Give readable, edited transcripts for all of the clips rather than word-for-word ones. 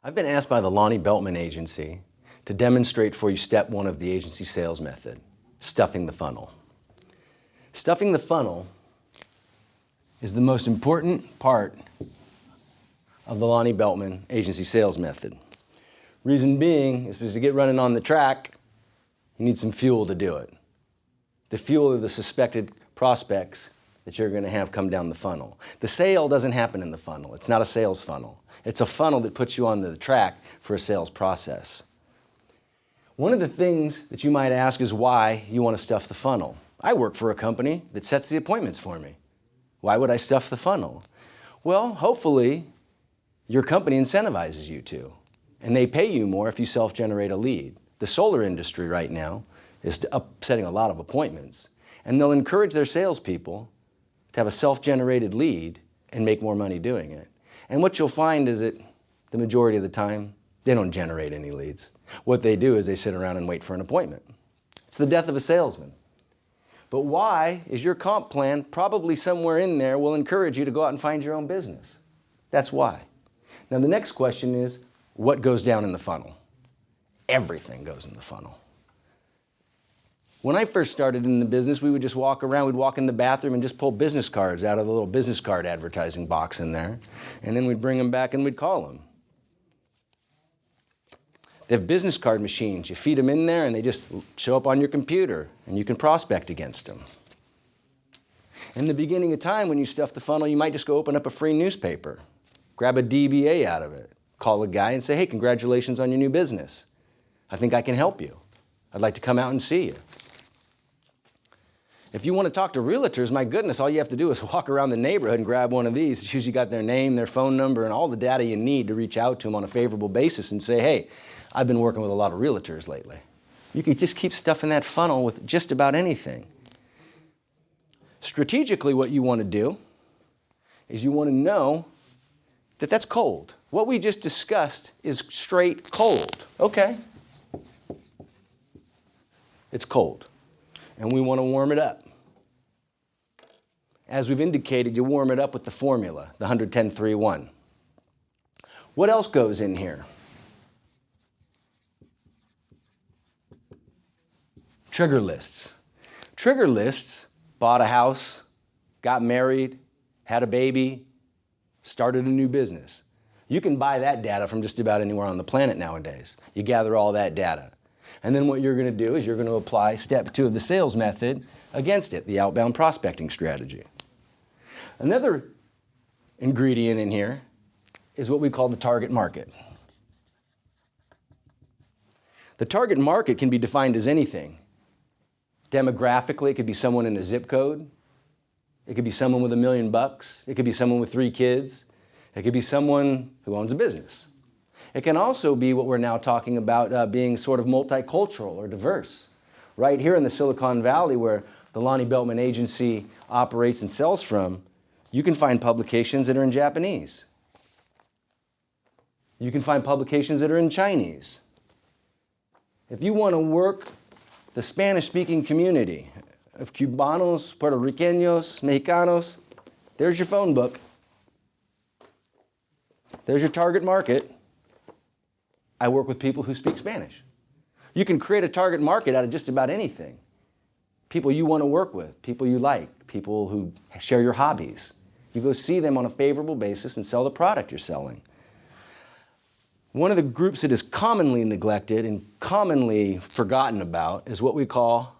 I've been asked by the Lonnie Beltmann Agency to demonstrate for you step one of the agency sales method, stuffing the funnel. Stuffing the funnel is the most important part of the Lonnie Beltmann Agency sales method. Reason being is because to get running on the track, you need some fuel to do it. The fuel are the suspected prospects that you're going to have come down the funnel. The sale doesn't happen in the funnel. It's not a sales funnel. It's a funnel that puts you on the track for a sales process. One of the things that you might ask is why you want to stuff the funnel. I work for a company that sets the appointments for me. Why would I stuff the funnel? Well, hopefully your company incentivizes you to, and they pay you more if you self-generate a lead. The solar industry right now is setting a lot of appointments, and they'll encourage their salespeople to have a self-generated lead and make more money doing it. And what you'll find is that the majority of the time, they don't generate any leads. What they do is they sit around and wait for an appointment. It's the death of a salesman. But why is your comp plan probably somewhere in there will encourage you to go out and find your own business? That's why. Now the next question is, what goes down in the funnel? Everything goes in the funnel. When I first started in the business, we would just walk around, we'd walk in the bathroom and just pull business cards out of the little business card advertising box in there, and then we'd bring them back and we'd call them. They have business card machines. You feed them in there and they just show up on your computer and you can prospect against them. In the beginning of time, when you stuff the funnel, you might just go open up a free newspaper, grab a DBA out of it, call a guy and say, hey, congratulations on your new business. I think I can help you. I'd like to come out and see you. If you want to talk to realtors, my goodness, all you have to do is walk around the neighborhood and grab one of these. It's usually got their name, their phone number, and all the data you need to reach out to them on a favorable basis and say, hey, I've been working with a lot of realtors lately. You can just keep stuffing that funnel with just about anything. Strategically, what you want to do is you want to know that that's cold. What we just discussed is straight cold. Okay. It's cold. And we want to warm it up. As we've indicated, you warm it up with the formula, the 110-3-1. What else goes in here? Trigger lists. Trigger lists: bought a house, got married, had a baby, started a new business. You can buy that data from just about anywhere on the planet nowadays. You gather all that data. And then what you're going to do is you're going to apply step 2 of the sales method against it, the outbound prospecting strategy. Another ingredient in here is what we call the target market. The target market can be defined as anything. Demographically, it could be someone in a zip code. It could be someone with $1 million. It could be someone with 3 kids. It could be someone who owns a business. It can also be what we're now talking about being sort of multicultural or diverse. Right here in the Silicon Valley, where the Lonnie Beltmann Agency operates and sells from, you can find publications that are in Japanese. You can find publications that are in Chinese. If you want to work the Spanish-speaking community of Cubanos, Puerto Ricanos, Mexicanos, there's your phone book. There's your target market. I work with people who speak Spanish. You can create a target market out of just about anything. People you want to work with, people you like, people who share your hobbies. You go see them on a favorable basis and sell the product you're selling. One of the groups that is commonly neglected and commonly forgotten about is what we call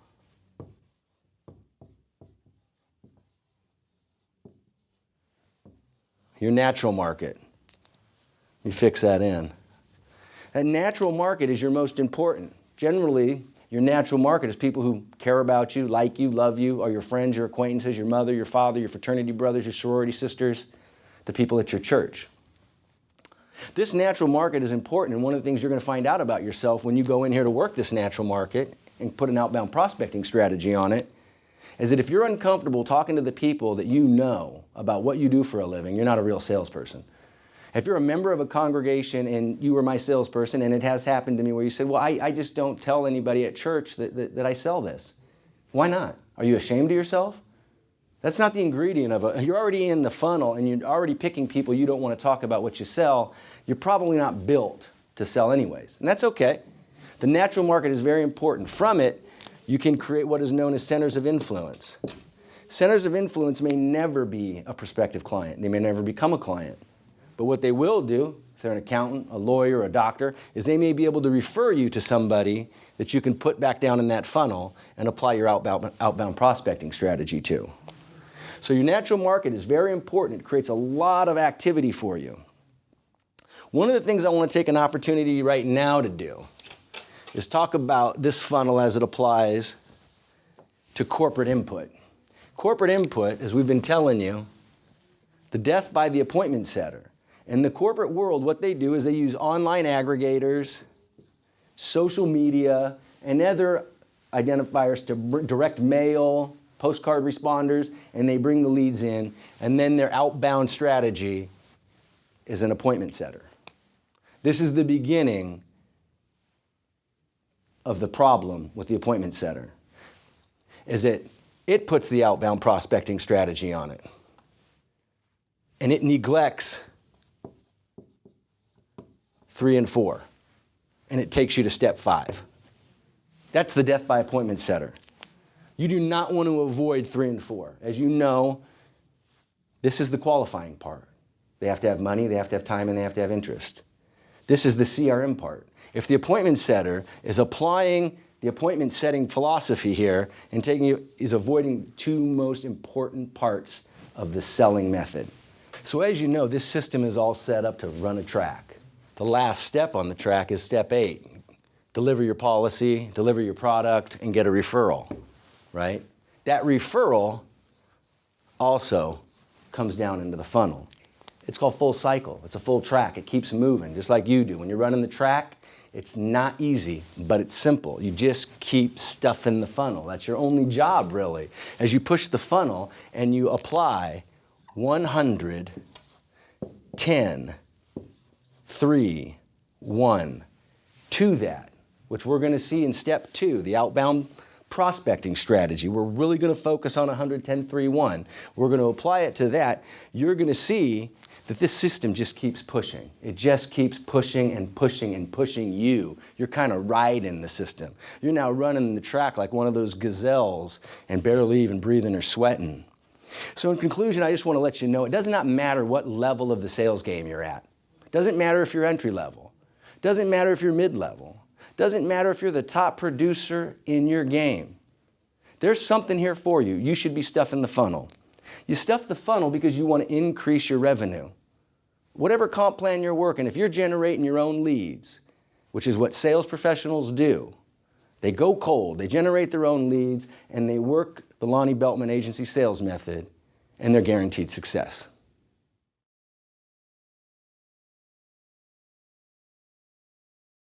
your natural market. Let me fix that in. That natural market is your most important. Generally, your natural market is people who care about you, like you, love you, are your friends, your acquaintances, your mother, your father, your fraternity brothers, your sorority sisters, the people at your church. This natural market is important, and one of the things you're going to find out about yourself when you go in here to work this natural market and put an outbound prospecting strategy on it is that if you're uncomfortable talking to the people that you know about what you do for a living, you're not a real salesperson. If you're a member of a congregation and you were my salesperson, and it has happened to me where you said, well, I just don't tell anybody at church that I sell this. Why not? Are you ashamed of yourself? That's not the ingredient of it. You're already in the funnel and you're already picking people you don't want to talk about what you sell. You're probably not built to sell anyways, and that's okay. The natural market is very important. From it, you can create what is known as centers of influence. Centers of influence may never be a prospective client. They may never become a client. But what they will do, if they're an accountant, a lawyer, a doctor, is they may be able to refer you to somebody that you can put back down in that funnel and apply your outbound prospecting strategy to. So your natural market is very important. It creates a lot of activity for you. One of the things I want to take an opportunity right now to do is talk about this funnel as it applies to corporate input. Corporate input, as we've been telling you, the death by the appointment setter. In the corporate world, what they do is they use online aggregators, social media, and other identifiers to direct mail, postcard responders, and they bring the leads in, and then their outbound strategy is an appointment setter. This is the beginning of the problem with the appointment setter, is that it puts the outbound prospecting strategy on it, and it neglects 3 and 4, and it takes you to step 5. That's the death by appointment setter. You do not want to avoid 3 and 4. As you know, this is the qualifying part. They have to have money, they have to have time, and they have to have interest. This is the CRM part. If the appointment setter is applying the appointment setting philosophy here and is avoiding 2 most important parts of the selling method. So as you know, this system is all set up to run a track. The last step on the track is step 8. Deliver your policy, deliver your product, and get a referral, right? That referral also comes down into the funnel. It's called full cycle. It's a full track. It keeps moving, just like you do. When you're running the track, it's not easy, but it's simple. You just keep stuffing the funnel. That's your only job, really. As you push the funnel and you apply 100, 10, 3, 1 to that, which we're going to see in step 2, the outbound prospecting strategy. We're really going to focus on 110, 3, 1. We're going to apply it to that. You're going to see that this system just keeps pushing. It just keeps pushing and pushing and pushing you. You're kind of riding the system. You're now running the track like one of those gazelles and barely even breathing or sweating. So in conclusion, I just want to let you know, it does not matter what level of the sales game you're at. It doesn't matter if you're entry level. It doesn't matter if you're mid-level. It doesn't matter if you're the top producer in your game. There's something here for you. You should be stuffing the funnel. You stuff the funnel because you want to increase your revenue. Whatever comp plan you're working, if you're generating your own leads, which is what sales professionals do, they go cold, they generate their own leads, and they work the Lonnie Beltmann Agency sales method, and they're guaranteed success.